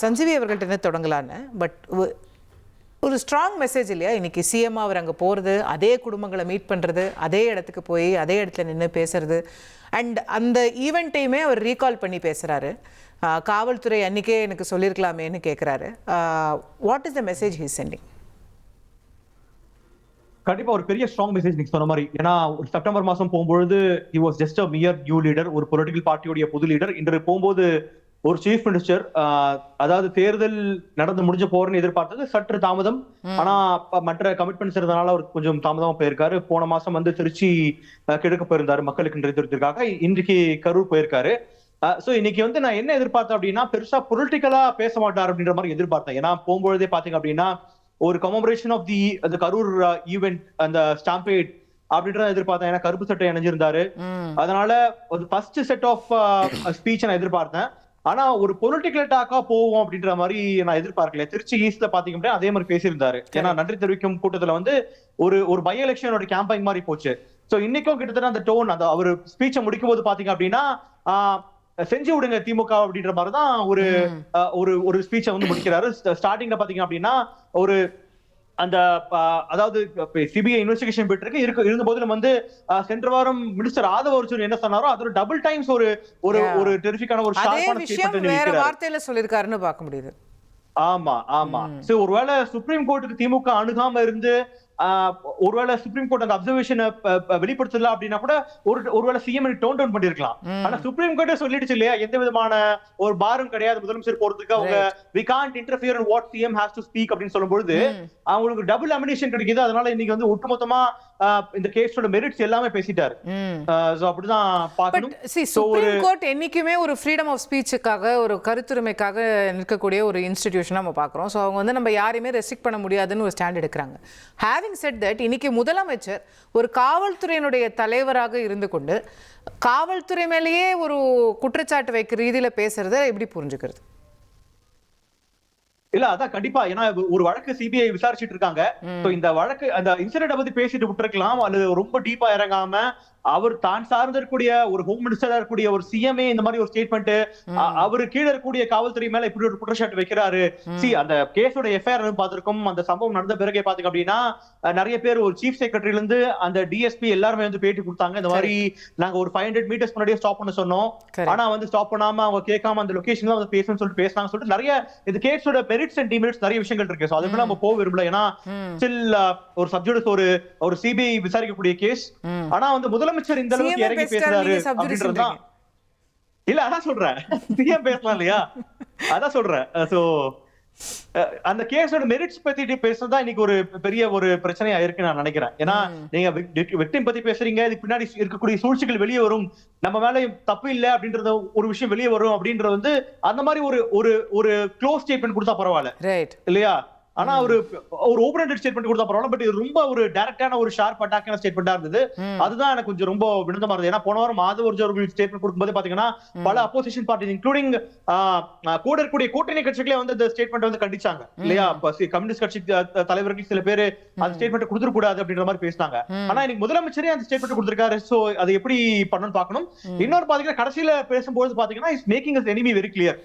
சஞ்சீவி அவர்கள்ட்ட என்ன தொடங்கலான்னு. பட் ஒரு ஸ்ட்ராங் மெசேஜ் இல்லையா இன்னைக்கு சிஎம் அவர் அங்கே போகிறது, அதே குடும்பங்களை மீட் பண்ணுறது, அதே இடத்துக்கு போய் அதே இடத்துல நின்று பேசுறது, அண்ட் அந்த ஈவெண்ட்டையுமே அவர் ரீகால் பண்ணி பேசுகிறாரு. காவல்துறை அன்றைக்கே எனக்கு சொல்லியிருக்கலாமேன்னு கேட்குறாரு. What is the message he sending? கண்டிப்பா ஒரு பெரிய ஸ்ட்ராங் மெசேஜ் நீங்க சொன்ன மாதிரி. ஏன்னா ஒரு செப்டம்பர் மாசம் போகும்போது he was just a mere new leader, ஒரு பொலிட்டிக்கல் பார்ட்டியோடைய புது லீடர். இன்று போகும்போது ஒரு சீஃப் மினிஸ்டர், அதாவது தேர்தல் நடந்து முடிஞ்ச போறன்னு எதிர்பார்த்தது சற்று தாமதம். ஆனா மற்ற கமிட்மெண்ட்ஸ் இருந்தனால அவர் கொஞ்சம் தாமதமா போயிருக்காரு. போன மாசம் வந்து திருச்சி கிழக்கு போயிருந்தாரு மக்களுக்கு நிறைவேற்றுவதற்காக. இன்றைக்கு கரூர் போயிருக்காரு. சோ இன்னைக்கு வந்து நான் என்ன எதிர்பார்த்தேன் அப்படின்னா, பெருசா பொலிட்டிக்கலா பேச மாட்டார் அப்படின்ற மாதிரி எதிர்பார்த்தேன். ஏன்னா போகும்பொழுதே பாத்தீங்க அப்படின்னா ஒரு கமெமரேஷன் ஆஃப் தி கரூர் ஈவெண்ட், அந்த ஸ்டாம்பேட் அப்படின்றத எதிர்பார்த்தேன். ஏன்னா கருப்பு சட்டை அணிஞ்சிருந்தாரு. அதனால ஒரு ஃபர்ஸ்ட் செட் ஆஃப் ஸ்பீச் நான் எதிர்பார்த்தேன். ஆனா ஒரு பொலிட்டிக்கல் டாக்கா போவோம் அப்படின்ற மாதிரி நான் எதிர்பார்க்கல. திருச்சி ஈஸ்ட்ல பாத்தீங்க அப்படின்னா அதே மாதிரி பேசியிருந்தாரு. ஏன்னா நன்றி தெரிவிக்கும் கூட்டத்துல வந்து ஒரு பை எலெக்ஷனோட கேம்பெயின் மாதிரி போச்சு. சோ இன்னைக்கும் கிட்டத்தட்ட அந்த டோன், அந்த அவர் ஸ்பீச்சை முடிக்கும் போது பாத்தீங்க அப்படின்னா செஞ்சு விடுங்க திமுக அப்படின்ற மாதிரிதான் ஒரு ஸ்பீச்சை வந்து முடிக்கிறாரு. ஸ்டார்டிங்ல பாத்தீங்க அப்படின்னா ஒரு அந்த அதாவது சிபிஐ இன்வெஸ்டிகேஷன் போயிட்டு இருந்த போதிலும் வந்து சென்ற வாரம் மினிஸ்டர் ஆதவ அர்ஜுன் என்ன சொன்னாரோ அதோட டபுள் டைம்ஸ் ஒரு டெரிஃபிக்கான ஒரு ஷார்ப்பான ஸ்டேட்மென்ட் வேற வார்த்தையில சொல்லிருக்காருன்னு பார்க்க முடியுது. ஆமா. சோ ஒருவேளை சுப்ரீம் கோர்ட்டுக்கு திமுக அணுகாம இருந்து ஒருவேளை சுப்ரீம் கோர்ட் அந்த அப்சர்வேஷனை வெளிப்படுத்தல அப்படின்னா கூட ஒருவேளை சிஎம் டோன் டவுன் பண்ணிருக்கலாம். ஆனா சுப்ரீம் கோர்ட்டே சொல்லிடுச்சு இல்லையா, எந்த விதமான ஒரு பாரம் கிடையாது முதலமைச்சர் போறதுக்கு. அவங்க we can't interfere in what CM has to speak அப்படின்னு சொல்லும்போது அவங்களுக்கு டபுள் அமினிஷன் கிடைக்குது. அதனால இன்னைக்கு வந்து ஒட்டுமொத்தமா இந்த கேஸோட மெரிட்ஸ் எல்லாமே பேசிட்டாரு. சோ அப்படிதான் பார்க்கணும். சுப்ரீம் கோர்ட் என்னைக்குமே ஒரு ஃப்ரீடம் ஆஃப் ஸ்பீச்சுக்காக, ஒரு கருத்துரிமைக்காக நிற்கக்கூடிய ஒரு இன்ஸ்டிடியூஷனா நம்ம பார்க்குறோம். ஸோ அவங்க வந்து நம்ம யாரையுமே ரெஸ்ட்ரிக்ட் பண்ண முடியாதுன்னு ஒரு ஸ்டாண்ட் எடுக்கிறாங்க. ஹேவிங் செட் தட், இன்னைக்கு முதலமைச்சர் ஒரு காவல்துறையினுடைய தலைவராக இருந்து கொண்டு காவல்துறை மேலேயே ஒரு குற்றச்சாட்டு வைக்கிற ரீதியில பேசுறத எப்படி புரிஞ்சுக்கிறது? இல்ல அதான் கண்டிப்பா. ஏன்னா ஒரு வழக்கு சிபிஐ விசாரிச்சுட்டு இருக்காங்க. இந்த வழக்கு அந்த இன்சிடென்ட் பத்தி பேசிட்டு விட்டுருக்கலாம், அல்லது ரொம்ப டீப்பா இறங்காம அவர் தான் சார்ந்த இருக்கக்கூடிய ஒரு ஹோம் மினிஸ்டரா இருக்கக்கூடிய ஒரு சிஎம்ஏ இந்த மாதிரி ஒரு ஸ்டேட்மெண்ட், அவரு கீழே இருக்கக்கூடிய காவல்துறை மேல இப்படி ஒரு குற்றச்சாட்டு வைக்கிறாரு. அந்த கேஸோட எஃப்ஐஆர் பார்த்திருக்கோம். அந்த சம்பவம் நடந்த பிறகு பாத்தீங்க அப்படின்னா நிறைய பேர் ஒரு சீஃப் செக்ரட்டரியில இருந்து அந்த டிஎஸ்பி எல்லாருமே வந்து பேட்டி கொடுத்தாங்க. இந்த மாதிரி நாங்க ஒரு 500 மீட்டர்ஸ் முன்னாடியே ஸ்டாப் பண்ண சொன்னோம், ஆனா வந்து ஸ்டாப் பண்ணாம அவங்க கேட்காம அந்த லொகேஷன்ல வந்து பேசணும்னு சொல்லிட்டு பேசினாங்க சொல்லிட்டு நிறைய இந்த கேஸோட மெரிட்ஸ் அண்ட் டிமெரிட்ஸ் நிறைய விஷயங்கள் இருக்கு. சோ அதுக்குள்ள நம்ம போக விரும்பல. ஏன்னா ஸ்டில் ஒரு சப்ஜெக்ட் ஒரு சிபிஐ விசாரிக்கக்கூடிய கேஸ். ஆனா வந்து முதலமைச்சர் இந்த அளவுக்கு இறங்கி பேசுறாரு அப்படின்றதுதான் இல்ல. அதான் சொல்றேன், சிஎம் பேசலாம் இல்லையா, அதான் சொல்றேன். சோ அந்த கேஸோட மெரிட்ஸ் பத்தி பேசுறதா இன்னைக்கு ஒரு பெரிய ஒரு பிரச்சனையா இருக்கு நான் நினைக்கிறேன். ஏன்னா நீங்க விக்டிம் பத்தி பேசுறீங்க, இதுக்கு பின்னாடி இருக்கக்கூடிய சூழ்ச்சிகள் வெளியே வரும், நம்ம மேல தப்பு இல்ல அப்படின்றது ஒரு விஷயம் வெளியே வரும் அப்படின்றது வந்து அந்த மாதிரி ஒரு க்ளோஸ் ஸ்டேட்மெண்ட் கொடுத்தா பரவாயில்ல இல்லையா. ஆனா ஒரு ஓபன் ஸ்டேட்மெண்ட் கொடுத்தா பரவாயில்ல. பட் இது ரொம்ப ஒரு டைரக்டான ஒரு ஷார்ப் அட்டாக்கான ஸ்டேட்மெண்டா இருந்தது. அதுதான் எனக்கு கொஞ்சம் ரொம்ப வினோதமா இருந்தது. ஏன்னா போன வாரம் ஆதவ அர்ஜுன் ஸ்டேட்மெண்ட் கொடுக்கும்போது பாத்தீங்கன்னா பல அப்போசிஷன் பார்ட்டி இன்க்ளூடிங் கூட இருக்கக்கூடிய கூட்டணி கட்சிகளே வந்து இந்த ஸ்டேட்மெண்ட் வந்து கண்டிச்சாங்க இல்லையா. கம்யூனிஸ்ட் கட்சி தலைவர்கள் சில பேர் அந்த ஸ்டேட்மெண்ட் கொடுத்துட கூடாது அப்படின்ற மாதிரி பேசினாங்க. ஆனா இன்னைக்கு முதலமைச்சரே அந்த ஸ்டேட்மெண்ட் கொடுத்திருக்காரு. சோ அது எப்படி பண்ணணும்னு பார்க்கணும். இன்னொரு பாத்தீங்கன்னா கடைசியில பேசும்போது பாத்தீங்கன்னா is making as enemy very clear.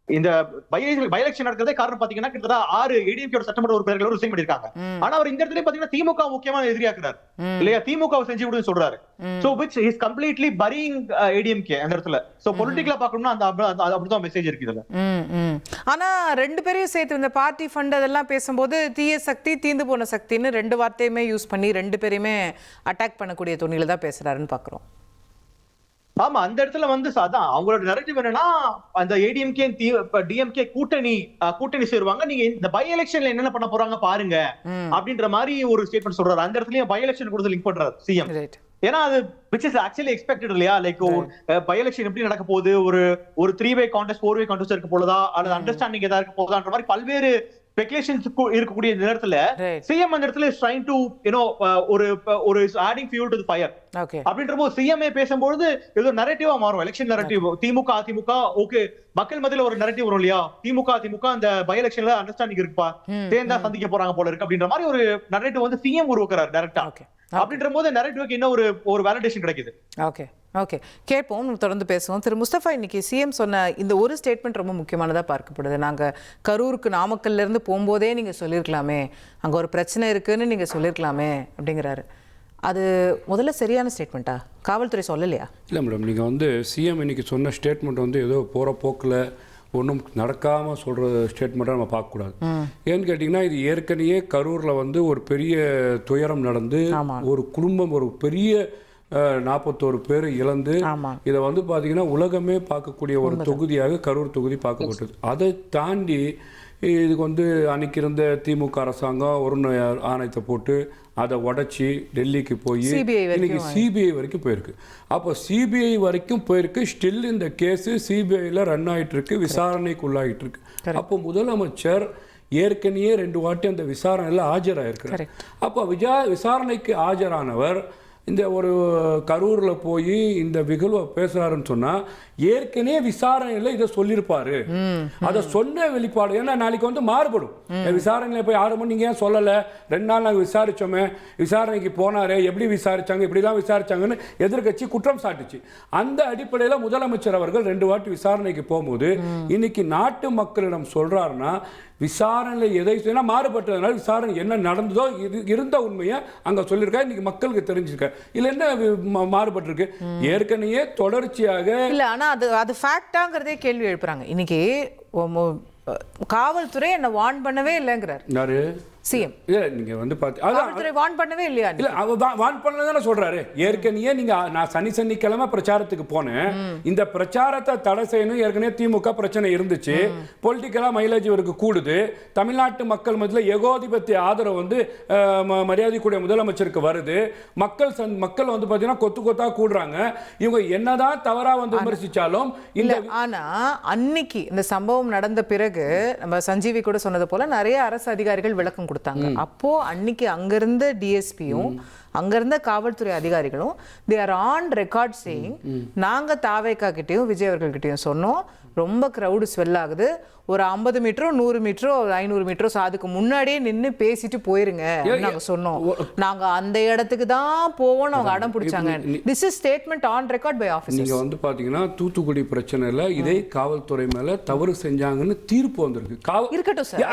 இந்த பை எலெக்ஷன் நடக்கிறதே காரணம் பாத்தீங்கன்னா கிட்டத்தட்ட 6 ஏடிஎம்கே சட்டமன்ற உறுப்பினர்கள் ரிசைன் பண்ணிருக்காங்க. ஆனா அவர் இந்த இடத்துல பாத்தீங்கன்னா திமுக முக்கியமான எதிரியாக்குறாரு இல்லையா, திமுக செஞ்சு விடுன்னு சொல்றாரு. So which is completely burying ADMK அந்த இடத்துல. சோ பொலிட்டிக்கலா பார்க்கணும்னா அந்த அப்படிதான் மெசேஜ் இருக்கு இதுல. ஆனா ரெண்டு பேரையும் சேர்த்து இந்த பார்ட்டி ஃபண்ட் அதெல்லாம் பேசும்போது தீய சக்தி தீந்து போன சக்தின்னு ரெண்டு வார்த்தையுமே யூஸ் பண்ணி ரெண்டு பேரையுமே அட்டாக் பண்ணக்கூடிய துணியில தான் பேசுறாருன்னு பாக்குறோம். ஆமா, அந்த இடத்துல வந்து அதான் அவங்களோட நரேட்டிவ் என்னன்னா அந்த ஏடிஎம்கே டிஎம்கே கூட்டணி சேருவாங்க, நீங்க இந்த பை எலெக்ஷன்ல என்னென்ன பண்ண போறாங்க பாருங்க அப்படின்ற மாதிரி ஒரு ஸ்டேட்மெண்ட் சொல்றாரு. அந்த இடத்துலயும் பை எலெக்ஷன் கொடுத்து லிங்க் பண்றாரு சிஎம். ஏன்னா அது which is actually expected இல்லையா. லைக் பை எலெக்ஷன் எப்படி நடக்க போகுது, ஒரு 3-way contest 4-way contest இருக்க போலதா அல்லது அண்டர்ஸ்டாண்டிங் ஏதாவது இருக்க போதான்ற மாதிரி பல்வேறு ஸ்பெகுலேஷன்ஸ் இருக்கக்கூடிய நேரத்துல சிஎம் அந்த இடத்துல இஸ் ட்ரைங் டு ஒரு adding fuel to the fire அப்படின்றப்போ சிஎம்ஏ பேசும்போது ஏதோ நரேட்டிவா மாறும். Election narrative DMK AIADMK okay, மக்கள் மத்தியில ஒரு நரேட்டிவ் வரும் இல்லையா, திமுக அதிமுக அந்த பை எலெக்ஷன்ல அண்டர்ஸ்டாண்டிங் இருக்குப்பா, தேர்ந்தா சந்திக்க போறாங்க போல இருக்கு அப்படின்ற மாதிரி ஒரு நரேட்டிவ் வந்து சிஎம் உருவாக்குறாரு டைரக்டா. அப்படின்ற போது நரேட்டிவ்க்கு என்ன ஒரு வேலிடேஷன் கிடைக்குது. ஓகே. ஓகே, கேட்போம், தொடர்ந்து பேசுவோம். திரு முஸ்தபா, இன்னைக்கு சிஎம் சொன்ன இந்த ஒரு ஸ்டேட்மெண்ட் ரொம்ப முக்கியமானதாக பார்க்கப்படுது. நாங்கள் கரூருக்கு நாமக்கல்லேருந்து போகும்போதே நீங்கள் சொல்லியிருக்கலாமே, அங்கே ஒரு பிரச்சனை இருக்குன்னு நீங்கள் சொல்லியிருக்கலாமே அப்படிங்கிறாரு. அது முதல்ல சரியான ஸ்டேட்மெண்ட்டா? காவல்துறை சொல்லலையா? இல்லை மேடம், நீங்கள் வந்து சிஎம் இன்னைக்கு சொன்ன ஸ்டேட்மெண்ட் வந்து ஏதோ போகிற போக்கில் ஒன்றும் நடக்காமல் சொல்கிற ஸ்டேட்மெண்ட்டாக நம்ம பார்க்கக்கூடாது. ஏன்னு கேட்டிங்கன்னா, இது ஏற்கனவே கரூரில் வந்து ஒரு பெரிய துயரம் நடந்து ஒரு குடும்பம் ஒரு பெரிய 41 பேர் இழந்து இதை வந்து பார்த்தீங்கன்னா உலகமே பார்க்கக்கூடிய ஒரு தொகுதியாக கரூர் தொகுதி பார்க்கப்பட்டது. அதை தாண்டி இதுக்கு வந்து அன்னைக்கு இருந்த திமுக அரசாங்கம் ஒரு ஆணையத்தை போட்டு அதை உடச்சி டெல்லிக்கு போய் இன்னைக்கு சிபிஐ வரைக்கும் போயிருக்கு. அப்போ சிபிஐ வரைக்கும் போயிருக்கு. ஸ்டில் இந்த கேஸு சிபிஐயில் ரன் ஆகிட்டு இருக்கு, விசாரணைக்கு உள்ளாகிட்டு இருக்கு. அப்போ முதலமைச்சர் ஏற்கனவே 2 வாட்டி அந்த விசாரணையில் ஆஜராயிருக்கிறார். அப்போ விசாரணைக்கு ஆஜரானவர் இந்த ஒரு கரூரில் போய் இந்த விகழ்வை பேசுறாருன்னு சொன்னா ஏற்கனவே விசாரணையில் இதை சொல்லியிருப்பாரு. அதை சொன்ன வெளிப்பாடு ஏன்னா நாளைக்கு வந்து மாறுபடும். விசாரணையில் போய் 6 மணி நீங்க ஏன் சொல்லலை, 2 நாள் நாங்கள் விசாரிச்சோமே, விசாரணைக்கு போனாரு, எப்படி விசாரிச்சாங்க, இப்படிதான் விசாரிச்சாங்கன்னு எதிர்கட்சி குற்றம் சாட்டுச்சு. அந்த அடிப்படையில் முதலமைச்சர் அவர்கள் 2 வாட்டி விசாரணைக்கு போகும்போது இன்னைக்கு நாட்டு மக்களிடம் சொல்றாருன்னா விசாரணையில் எதை சொன்னா மாறுபட்டதுனால விசாரணை என்ன நடந்ததோ இருந்த உண்மையை அங்க சொல்லியிருக்கா. இன்னைக்கு மக்களுக்கு தெரிஞ்சிருக்க இல்ல என்ன மாறுபட்டிருக்கு. ஏற்கனவே தொடர்ச்சியாக இல்ல, ஆனா அது ஃபேக்டாங்கிறதே கேள்வி எழுப்புறாங்க. இன்னைக்கு காவல்துறை என்ன வார்ன் பண்ணவே இல்லைங்கிறார் யாரு? சிஎம். இல்ல நீங்க வந்து காவல்துறை வார்ன் பண்ணவே இல்லையா? இல்ல அவர் வார்ன் பண்ணலன்னு சொல்றாரு. ஏற்கனவே நீங்க நான் சனிக்கிழமை பிரச்சாரத்துக்கு போனேன், இந்த பிரச்சாரத்தை தடை செய்யணும். ஏற்கனவே திமுக பிரச்சனை இருந்துச்சு, பொலிட்டிக்கலா மைலேஜ் இவருக்கு கூடுது, தமிழ்நாட்டு மக்கள் மத்தியில் ஏகோதிபத்திய ஆதரவு வந்து மரியாதைக்குரிய முதலமைச்சருக்கு வருது, மக்கள் வந்து பாத்தீங்கன்னா கொத்து கொத்தா கூடுறாங்க. இவங்க என்னதான் தவறா வந்து விமர்சிச்சாலும் இல்ல. ஆனா அன்னைக்கு இந்த சம்பவம் நடந்த பிறகு நம்ம சஞ்சீவி கூட சொன்னது போல நிறைய அரசு அதிகாரிகள் விளக்கம் கொடுத்தாங்க. அப்போ அன்னைக்கு அங்கிருந்த டிஎஸ்பியும் அங்கிருந்த காவல்துறை அதிகாரிகளும் they are on record saying நாங்க தாவேகா கிட்டயும் விஜய் அவர்கள் கிட்டயும் சொன்னோம், ரொம்ப கிரவுடு ஸ்வெல் ஆகுது, ஒரு 50 மீட்டரோ 100 மீட்டரோ 500 மீட்டரோ அதுக்கு முன்னாடியே நின்று பேசிட்டு போயிருங்க நாங்க சொன்னோம். நாங்க அந்த இடத்துக்கு தான் போவோம் அவங்க அடம் பிடிச்சாங்க. This is statement on record by officers. நீங்க வந்து பாத்தீங்கன்னா தூத்துக்குடி பிரச்சனையில இதே காவல்துறை மேல தவறு செஞ்சாங்கன்னு தீர்ப்பு வந்திருக்கு. இருக்கட்டும் சார்.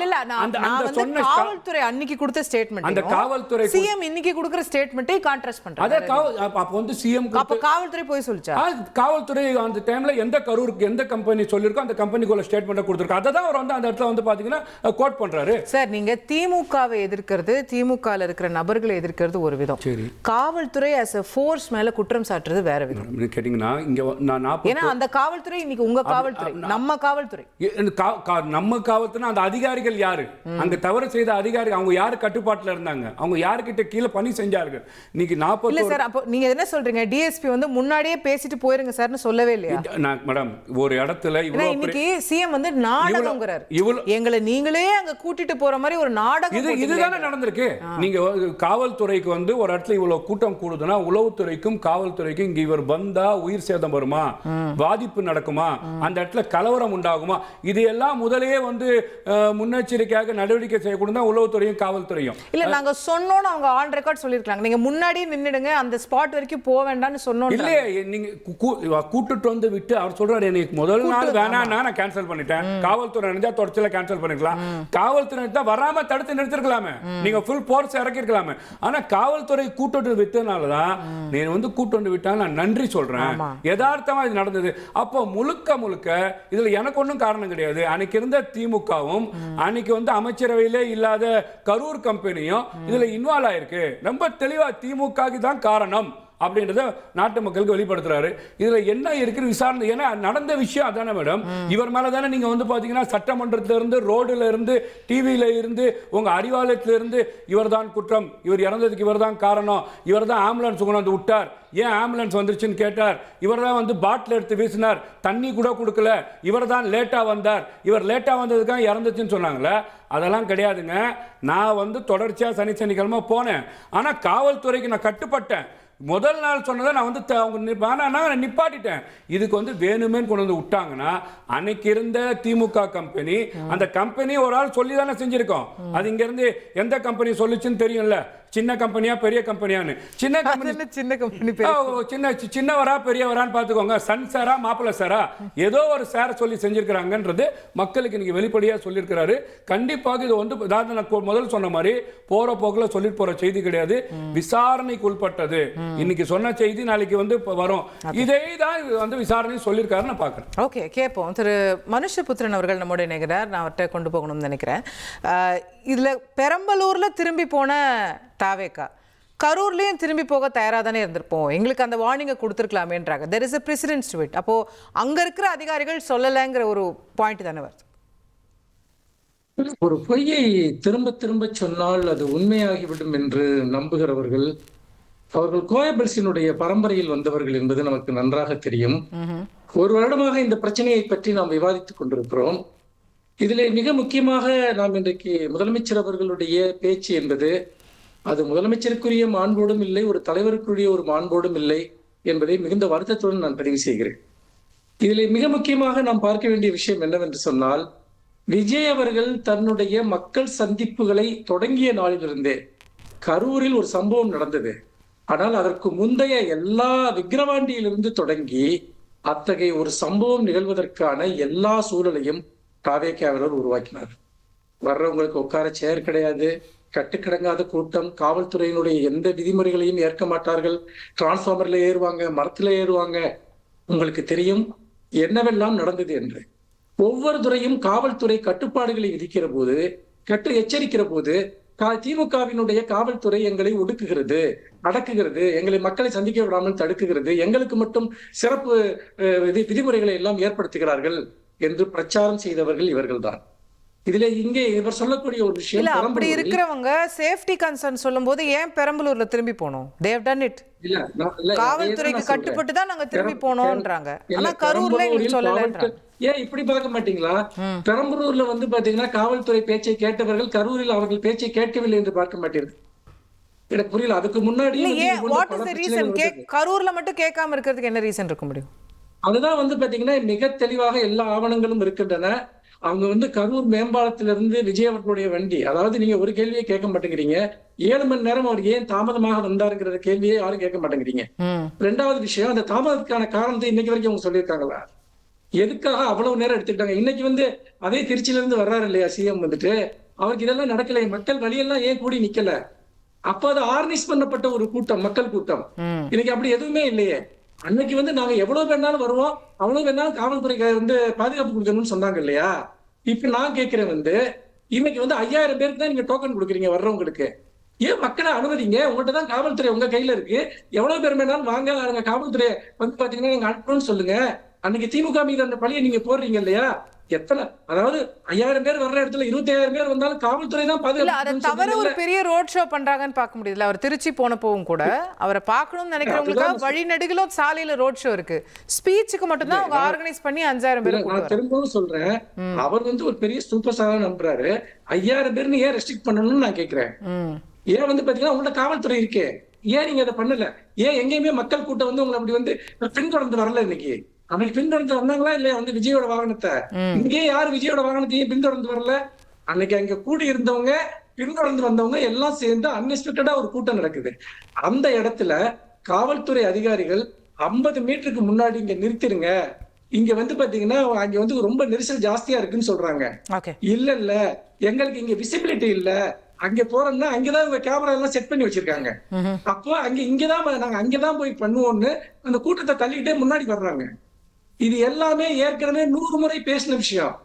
இல்ல நான் வந்து காவல்துறை அன்னைக்கு கொடுத்த ஸ்டேட்மெண்ட் அந்த காவல்துறை சிஎம் இன்னைக்கு கொடுக்கிற ஸ்டேட்மெண்ட்டை கான்ட்ராஸ்ட் பண்றாங்க. அப்ப வந்து சிஎம் அப்ப காவல்துறை போய் சொல்லுச்சா? காவல்துறை அந்த டைம்ல எந்த கரூருக்கு எந்த கம்பெனி சொல்லிருக்கோ அந்த கம்பெனிக்குள்ள ஸ்டேட்மெண்ட் கொடுத்திருக்காங்க. அத தான் அவர் வந்து அந்த இடத்துல வந்து பாத்தீங்கன்னா கோட் பண்றாரு. சார், நீங்க திமுகவை எதிர்க்கிறது, திமுகல இருக்கிற நபர்களை எதிர்க்கிறது ஒரு விதம், காவல்துறை as a force மேல குற்றம் சாட்டுறது வேற விதம். நீங்க கேட்டிங்கனா இங்க ஏன்னா அந்த காவல்துறை இன்னைக்கு உங்க காவல்துறை, நம்ம காவல்துறை, நம்ம காவல்துறை அந்த அதிகாரிகள் யாரு, அங்க தவறு செய்த அதிகாரிகள் அவங்க யாரு கட்டுப்பாட்டுல இருந்தாங்க, அவங்க யார்கிட்ட கீழ பணி செஞ்சார்கள். இன்னைக்கு 40 இல்ல சார். அப்ப நீங்க என்ன சொல்றீங்க, டிஎஸ்பி வந்து முன்னாடியே பேசிட்டு போயிருங்க சார்னு சொல்லவே இல்லையா? மேடம் ஒரு இடத்துல இன்னைக்கு சிஎம் வந்து நாடகம்ங்கறார், எங்களை நீங்களே அங்க கூட்டிட்டு போற மாதிரி ஒரு நாடகம். இதுதானே நடந்திருக்கு. நீங்க காவல்துறைக்கு வந்து ஒரு இடத்துல இவ்வளவு கூட்டம் கூடுதுன்னா உளவுத்துறைக்கும் காவல்துறைக்கும் இங்க இவர் வந்தா உயிர் சேதம் வருமா, பாதிப்பு நடக்குமா, அந்த இடத்துல கலவரம் உண்டாகுமா, இது எல்லாம் முதலே வந்து முன்னெச்சரிக்கையாக நடவடிக்கை செய்யக்கூடாது உளவுத்துறையும் காவல்துறையும். இல்ல நாங்க சொன்னோம், அவங்க ஆன் ரெக்கார்ட் சொல்லிருக்காங்க, நீங்க முன்னாடியே நின்னுடுங்க, அந்த ஸ்பாட் வரைக்கும் போக வேண்டாம்னு சொன்னோம். இல்ல நீங்க கூட்டிட்டு வந்து விட்டு அவர் சொல்றாரு எனக்கு முதல் நாள் வேணாம் நான் கேன்சல் பண்ணிட்டேன், காவல்துறை நினைச்சா தொடர்ச்சியில கேன்சல் பண்ணிக்கலாம், காவல்துறை வராம தடுத்து நிறுத்திருக்கலாமே, நீங்க ஃபுல் போர்ஸ் இறக்கிருக்கலாமே. ஆனா காவல்துறை கூட்டு விட்டனாலதான் நீ வந்து கூட்டு விட்டா நான் நன்றி சொல்றேன். யதார்த்தமா இது நடந்தது. அப்போ முழுக்க இதுல எனக்கு ஒன்றும் காரணம் கிடையாது. அன்னைக்கு இருந்த திமுகவும் அன்னைக்கு வந்து அமைச்சரவையிலே இல்லாத கரூர் கம்பெனியும் இதுல இன்வால்வ் ஆயிருக்கு. ரொம்ப தெளிவா திமுக தான் காரணம் அப்படின்றத நாட்டு மக்களுக்கு வெளிப்படுத்துறாரு. இதுல என்ன இருக்கு விசாரணை, ஏன்னா நடந்த விஷயம் அதானே மேடம். இவர் மேல தானே நீங்க வந்து பாத்தீங்கன்னா சட்டமன்றத்தில இருந்து ரோடுல இருந்து டிவியில இருந்து உங்க அறிவாலயத்தில இருந்து இவர் தான் குற்றம், இவர் இறந்ததுக்கு இவர் தான் காரணம், இவர் தான் ஆம்புலன்ஸ் கொண்டு விட்டார், ஏன் ஆம்புலன்ஸ் வந்துருச்சுன்னு கேட்டார், இவர் தான் வந்து பாட்டில் எடுத்து வீசினார், தண்ணி கூட கொடுக்கல, இவர் தான் லேட்டா வந்தார், இவர் லேட்டா வந்ததுக்காக இறந்துச்சுன்னு சொன்னாங்களே, அதெல்லாம் கிடையாதுங்க. நான் வந்து தொடர்ச்சியா சனிக்கிழமை போனேன். ஆனா காவல்துறைக்கு நான் கட்டுப்பட்டேன். முதல் நாள் சொன்னதை நான் வந்து அவங்க நிப்பாட்டிட்டேன். இதுக்கு வந்து வேணுமே கொண்டு வந்து விட்டாங்கன்னா அன்னைக்கு இருந்த திமுக கம்பெனி, அந்த கம்பெனி ஒரு ஆள் சொல்லி தானே செஞ்சிருக்கோம். அது இங்க இருந்து எந்த கம்பெனி சொல்லிச்சுன்னு தெரியும்ல, சின்ன கம்பெனியா பெரிய கம்பெனியான்னு. சின்ன கம்பெனி சின்ன கம்பெனி சின்னவரா பெரியவரான்னு பார்த்துக்கோங்க. சன் சாரா மாப்பிள்ள சாரா ஏதோ ஒரு சார் சொல்லி செஞ்சிருக்கிறாங்கன்றது மக்களுக்கு இன்னைக்கு வெளிப்படையாக சொல்லியிருக்கிறாரு. கண்டிப்பாக இது வந்து அதாவது நான் முதல் சொன்ன மாதிரி போற போக்கில் சொல்லிட்டு போற செய்தி கிடையாது, விசாரணைக்கு உட்பட்டது. இன்னைக்கு சொன்ன செய்தி நாளைக்கு வந்து வரும். இதே தான் வந்து விசாரணை சொல்லியிருக்காரு நான் பார்க்குறேன். ஓகே, கேட்போம். திரு மனுஷபுத்திரன் அவர்கள் நம்மோட இணைகிறார். நான் அவர்கிட்ட கொண்டு போகணும்னு நினைக்கிறேன். இதுல பெரம்பலூர்ல திரும்பி போன தாவேகா கரூர்லயும் திரும்பி போக தயாரா தானே இருந்திருப்போம், எங்களுக்கு அந்த வார்னிங்கை கொடுத்துருக்கலாமேன்றாங்க. There is a precedence to it. அப்போ அங்க இருக்கிற அதிகாரிகள் சொல்லலைங்கிற ஒரு பாயிண்ட் தானே வருது. ஒரு பொய்யை திரும்ப திரும்ப சொன்னால் அது உண்மையாகிவிடும் என்று நம்புகிறவர்கள் அவர்கள் கோயபல்சினுடைய பரம்பரையில் வந்தவர்கள் என்பது நமக்கு நன்றாக தெரியும். ஒரு வருடமாக இந்த பிரச்சனையை பற்றி நாம் விவாதித்துக் கொண்டிருக்கிறோம். இதிலே மிக முக்கியமாக நாம் இன்றைக்கு முதலமைச்சர் அவர்களுடைய பேச்சு என்பது அது முதலமைச்சருக்குரிய மாண்போடும் இல்லை, ஒரு தலைவருக்குரிய ஒரு மாண்போடும் இல்லை என்பதை மிகுந்த வருத்தத்துடன் நான் பதிவு செய்கிறேன். இதிலே மிக முக்கியமாக நாம் பார்க்க வேண்டிய விஷயம் என்னவென்று சொன்னால், விஜய் அவர்கள் தன்னுடைய மக்கள் சந்திப்புகளை தொடங்கிய நாளிலிருந்தே கரூரில் ஒரு சம்பவம் நடந்தது. ஆனால் அதற்கு முந்தைய எல்லா விக்கிரவாண்டியிலிருந்து தொடங்கி அத்தகைய ஒரு சம்பவம் நிகழ்வதற்கான எல்லா சூழலையும் தாவேக்காவினர் உருவாக்கினார். வர்றவங்களுக்கு உட்கார சேர் கிடையாது, கட்டுக்கிடங்காத கூட்டம், காவல்துறையினுடைய எந்த விதிமுறைகளையும் ஏற்க மாட்டார்கள், டிரான்ஸ்பார்மர்ல ஏறுவாங்க, மரத்துல ஏறுவாங்க. உங்களுக்கு தெரியும் என்னவெல்லாம் நடந்தது என்று. ஒவ்வொரு துறையும் காவல்துறை கட்டுப்பாடுகளை விதிக்கிற போது, எச்சரிக்கிற போது திமுகவினுடைய காவல்துறை எங்களை ஒடுக்குகிறது, அடக்குகிறது, எங்களை மக்களை சந்திக்க விடாமல் தடுக்குகிறது, எங்களுக்கு மட்டும் சிறப்பு விதிமுறைகளை எல்லாம் ஏற்படுத்துகிறார்கள் என்று பிரச்சாரம் செய்தவர்கள் இவர்கள்தான். இதுல இங்கே இவர் சொல்லக்கூடிய ஒரு விஷயம், இல்ல அப்படி இருக்கிறவங்க சேஃப்டி கன்சர்ன் சொல்லும்போது ஏன் பெரம்பலூர்ல திரும்பி போனோம்? they have done it. காவல்துறைக்கு கட்டுப்பட்டு தான் நாங்க திரும்பி போனோம்ன்றாங்க. ஆனா கரூர்ல எங்களுக்கு சொல்லலன்றாங்க. ஏன் இப்படி பார்க்க மாட்டீங்களா? பெரம்பலூர்ல வந்து பாத்தீங்கன்னா காவல்துறை பேச்சை கேட்டவர்கள் கரூரில் அவர்கள் பேச்சை கேட்கவில்லை என்று பார்க்க மாட்டீர்கள். எனக்கு புரியல. அதுக்கு முன்னாடி வாட் இஸ் தி ரீசன்? கரூர்ல மட்டும் கேட்காம இருக்கிறதுக்கு என்ன ரீசன் இருக்க முடியும்? அதுதான் வந்து பாத்தீங்கன்னா மிக தெளிவாக எல்லா ஆவணங்களும் இருக்கின்றன. அவங்க வந்து கரூர் மேம்பாலத்திலிருந்து விஜய் அவர்களுடைய வண்டி, அதாவது நீங்க ஒரு கேள்வியை கேட்க மாட்டேங்கிறீங்க, 7 மணி நேரம் அவர் ஏன் தாமதமாக வந்தாருங்கிற கேள்வியை யாரும் கேட்க மாட்டேங்கிறீங்க. ரெண்டாவது விஷயம், அந்த தாமதத்துக்கான காரணத்தை இன்னைக்கு வரைக்கும் அவங்க சொல்லியிருக்காங்களா? எதுக்காக அவ்வளவு நேரம் எடுத்துக்கிட்டாங்க? இன்னைக்கு வந்து அதே திருச்சியில இருந்து வர்றாரு இல்லையா சிஎம் வந்துட்டு, அவருக்கு இதெல்லாம் நடக்கல, மக்கள் வழியெல்லாம் ஏன் கூடி நிக்கல? அப்ப அது ஆர்கனைஸ் பண்ணப்பட்ட ஒரு கூட்டம், மக்கள் கூட்டம். இன்னைக்கு அப்படி எதுவுமே இல்லையே. அன்னைக்கு வந்து நாங்க எவ்வளவு வேணாலும் வருவோம், அவ்வளவு வேணாலும் காவல்துறை வந்து பாதுகாப்பு கொடுக்கணும்னு சொன்னாங்க இல்லையா? இப்ப நான் கேட்கிறேன் வந்து இன்னைக்கு வந்து 5000 பேருக்கு தான் நீங்க டோக்கன் கொடுக்குறீங்க வர்றவங்களுக்கு. ஏன் மக்களை அனுமதிங்க, உங்கள்கிட்ட தான் காவல்துறை உங்க கையில இருக்கு, எவ்வளவு பேர் வேணாலும் வாங்க, காவல்துறை வந்து பாத்தீங்கன்னா நீங்க அனுப்பணும்னு சொல்லுங்க. அன்னைக்கு திமுக மீது அந்த பழியை நீங்க போடுறீங்க இல்லையா? எத்தனை, அதாவது 5000 பேர் வர்ற இடத்துல 25000 பேர் வந்தாலும் காவல்துறை தான் பாதுகாப்பு. தவிர ஒரு பெரிய ரோட் ஷோ பண்றாங்கன்னு பார்க்க முடியல. அவர் திருச்சி போன போவும் கூட அவரை பார்க்கணும்னு நினைக்கிறவங்களுக்கு வழி நெடுகிலும் சாலையில ரோட் ஷோ இருக்கு. ஸ்பீச்சுக்கு மட்டும் தான் அவங்க ஆர்கனைஸ் பண்ணி 5000 பேர். நான் திரும்பவும் சொல்றேன், அவர் வந்து ஒரு பெரிய சூப்பர் ஸ்டாரா நம்புறாரு. 5000 பேர்னு ஏன் ரெஸ்ட்ரிக்ட் பண்ணணும்னு நான் கேட்கிறேன். ஏன் வந்து பாத்தீங்கன்னா உங்கள்ட்ட காவல்துறை இருக்கே, ஏன் நீங்க அதை பண்ணல? ஏன் எங்கேயுமே மக்கள் கூட்டம் வந்து உங்களை அப்படி வந்து பின்தொடர்ந்து வரல? இன்னைக்கு அன்னைக்கு பின்தொடர்ந்து வந்தாங்களா இல்லையா வந்து விஜயோட வாகனத்தை? இங்கே யாரு விஜயோட வாகனத்தையும் பின்தொடர்ந்து வரல? அன்னைக்கு அங்க கூடி இருந்தவங்க, பின்தொடர்ந்து வந்தவங்க எல்லாம் சேர்ந்து அன்எக்ஸ்பெக்டடா ஒரு கூட்டம் நடக்குது. அந்த இடத்துல காவல்துறை அதிகாரிகள் 50 மீட்டருக்கு முன்னாடி இங்க நிறுத்திருங்க, இங்க வந்து பாத்தீங்கன்னா அங்க வந்து ரொம்ப நெரிசல் ஜாஸ்தியா இருக்குன்னு சொல்றாங்க. இல்ல எங்களுக்கு இங்க விசிபிலிட்டி இல்ல, அங்க போறோம்னா அங்கதான் இந்த கேமரா எல்லாம் செட் பண்ணி வச்சிருக்காங்க, அப்போ இங்கதான் நாங்க அங்கதான் போய் பண்ணுவோம்னு அந்த கூட்டத்தை தள்ளிக்கிட்டே முன்னாடி வர்றாங்க. இது எல்லாமே ஏற்கனவே 100 முறை பேசின விஷயம்.